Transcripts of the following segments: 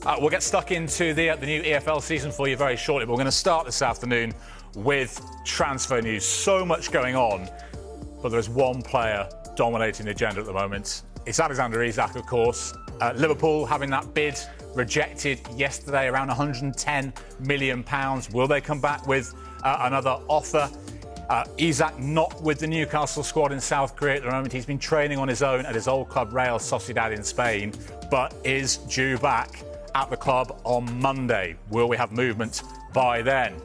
We'll get stuck into the new EFL season for you very shortly, but we're going to start this afternoon with transfer news. So much going on, but there's one player dominating the agenda at the moment. It's Alexander Isak, of course. Liverpool having that bid rejected yesterday, around £110 million. Will they come back with another offer? Isak not with the Newcastle squad in South Korea at the moment. He's been training on his own at his old club Real Sociedad in Spain, but is due back at the club on Monday. Will we have movement by then?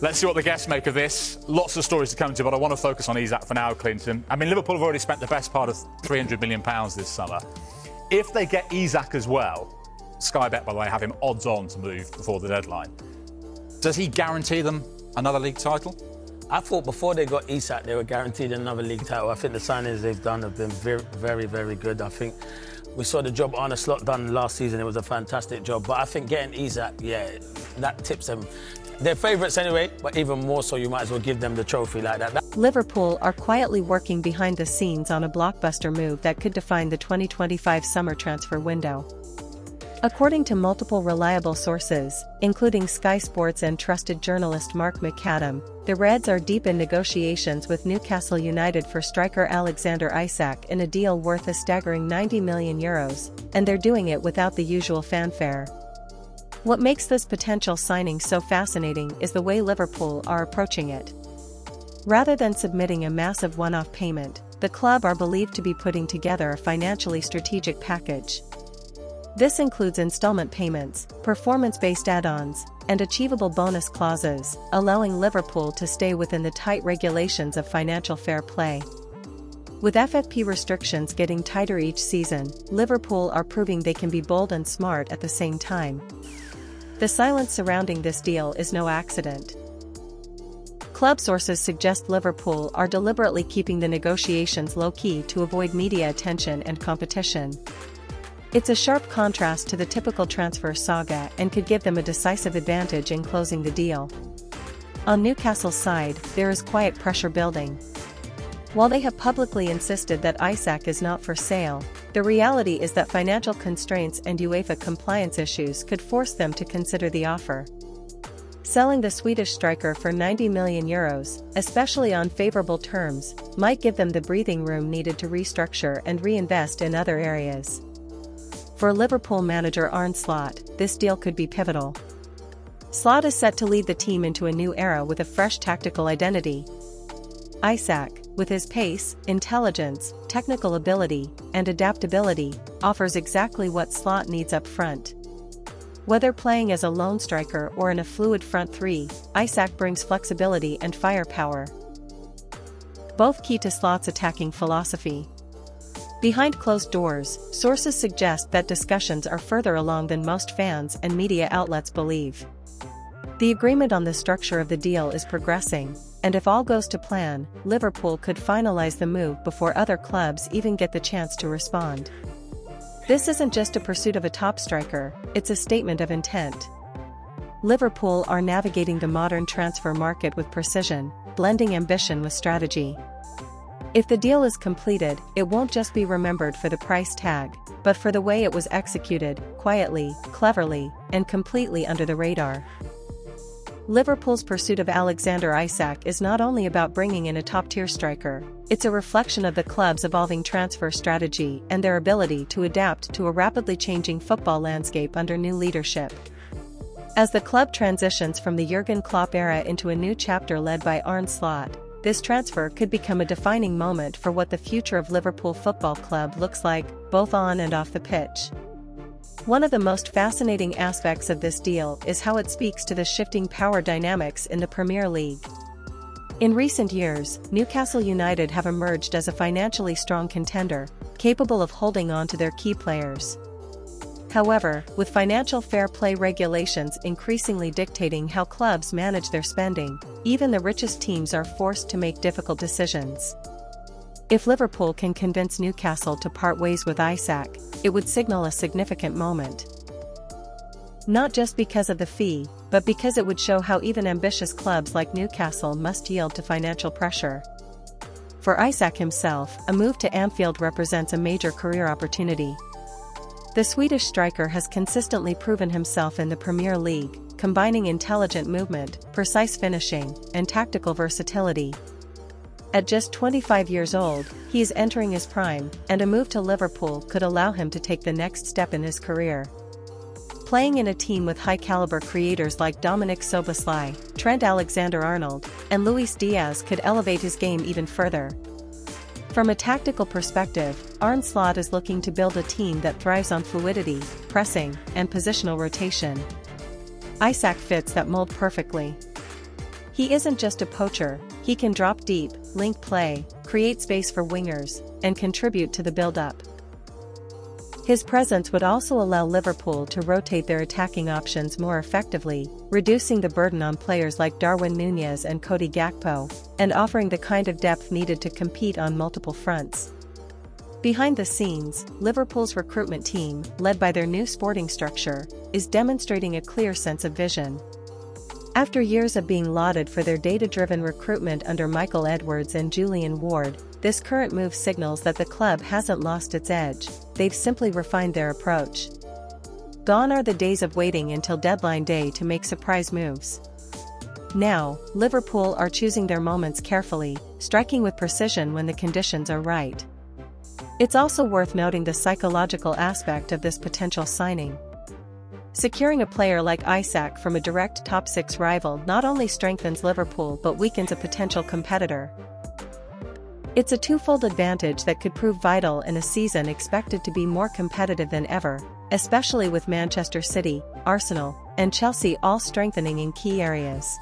Let's see what the guests make of this. Lots of stories to come to, but I want to focus on Isak for now, Clinton. I mean, Liverpool have already spent the best part of £300 million this summer. If they get Isak as well, Sky Bet, by the way, have him odds on to move before the deadline. Does he guarantee them another league title? I thought before they got Isak, they were guaranteed another league title. I think the signings they've done have been very, very, very good. I think we saw the job Arne Slot done last season. It was a fantastic job. But I think getting Isak, yeah, that tips them. They're favourites anyway, but even more so, you might as well give them the trophy like that. Liverpool are quietly working behind the scenes on a blockbuster move that could define the 2025 summer transfer window. According to multiple reliable sources, including Sky Sports and trusted journalist Mark McAdam, the Reds are deep in negotiations with Newcastle United for striker Alexander Isak in a deal worth a staggering €90 million, and they're doing it without the usual fanfare. What makes this potential signing so fascinating is the way Liverpool are approaching it. Rather than submitting a massive one-off payment, the club are believed to be putting together a financially strategic package. This includes installment payments, performance-based add-ons, and achievable bonus clauses, allowing Liverpool to stay within the tight regulations of financial fair play. With FFP restrictions getting tighter each season, Liverpool are proving they can be bold and smart at the same time. The silence surrounding this deal is no accident. Club sources suggest Liverpool are deliberately keeping the negotiations low-key to avoid media attention and competition. It's a sharp contrast to the typical transfer saga and could give them a decisive advantage in closing the deal. On Newcastle's side, there is quiet pressure building. While they have publicly insisted that Isak is not for sale, the reality is that financial constraints and UEFA compliance issues could force them to consider the offer. Selling the Swedish striker for €90 million, especially on favourable terms, might give them the breathing room needed to restructure and reinvest in other areas. For Liverpool manager Arne Slot, this deal could be pivotal. Slot is set to lead the team into a new era with a fresh tactical identity. Isak, with his pace, intelligence, technical ability, and adaptability, offers exactly what Slot needs up front. Whether playing as a lone striker or in a fluid front three, Isak brings flexibility and firepower, both key to Slot's attacking philosophy. Behind closed doors, sources suggest that discussions are further along than most fans and media outlets believe. The agreement on the structure of the deal is progressing, and if all goes to plan, Liverpool could finalize the move before other clubs even get the chance to respond. This isn't just a pursuit of a top striker, it's a statement of intent. Liverpool are navigating the modern transfer market with precision, blending ambition with strategy. If the deal is completed, it won't just be remembered for the price tag, but for the way it was executed, quietly, cleverly, and completely under the radar. Liverpool's pursuit of Alexander Isak is not only about bringing in a top-tier striker, it's a reflection of the club's evolving transfer strategy and their ability to adapt to a rapidly changing football landscape under new leadership. As the club transitions from the Jurgen Klopp era into a new chapter led by Arne Slot, this transfer could become a defining moment for what the future of Liverpool Football Club looks like, both on and off the pitch. One of the most fascinating aspects of this deal is how it speaks to the shifting power dynamics in the Premier League. In recent years, Newcastle United have emerged as a financially strong contender, capable of holding on to their key players. However, with financial fair play regulations increasingly dictating how clubs manage their spending, even the richest teams are forced to make difficult decisions. If Liverpool can convince Newcastle to part ways with Isak, it would signal a significant moment. Not just because of the fee, but because it would show how even ambitious clubs like Newcastle must yield to financial pressure. For Isak himself, a move to Anfield represents a major career opportunity. The Swedish striker has consistently proven himself in the Premier League, combining intelligent movement, precise finishing, and tactical versatility. At just 25 years old, he is entering his prime, and a move to Liverpool could allow him to take the next step in his career. Playing in a team with high-caliber creators like Dominik Szoboszlai, Trent Alexander-Arnold, and Luis Diaz could elevate his game even further. From a tactical perspective, Arne Slot is looking to build a team that thrives on fluidity, pressing, and positional rotation. Isak fits that mold perfectly. He isn't just a poacher, he can drop deep, link play, create space for wingers, and contribute to the build-up. His presence would also allow Liverpool to rotate their attacking options more effectively, reducing the burden on players like Darwin Núñez and Cody Gakpo, and offering the kind of depth needed to compete on multiple fronts. Behind the scenes, Liverpool's recruitment team, led by their new sporting structure, is demonstrating a clear sense of vision. After years of being lauded for their data-driven recruitment under Michael Edwards and Julian Ward, this current move signals that the club hasn't lost its edge, they've simply refined their approach. Gone are the days of waiting until deadline day to make surprise moves. Now, Liverpool are choosing their moments carefully, striking with precision when the conditions are right. It's also worth noting the psychological aspect of this potential signing. Securing a player like Isak from a direct top-6 rival not only strengthens Liverpool but weakens a potential competitor. It's a twofold advantage that could prove vital in a season expected to be more competitive than ever, especially with Manchester City, Arsenal, and Chelsea all strengthening in key areas.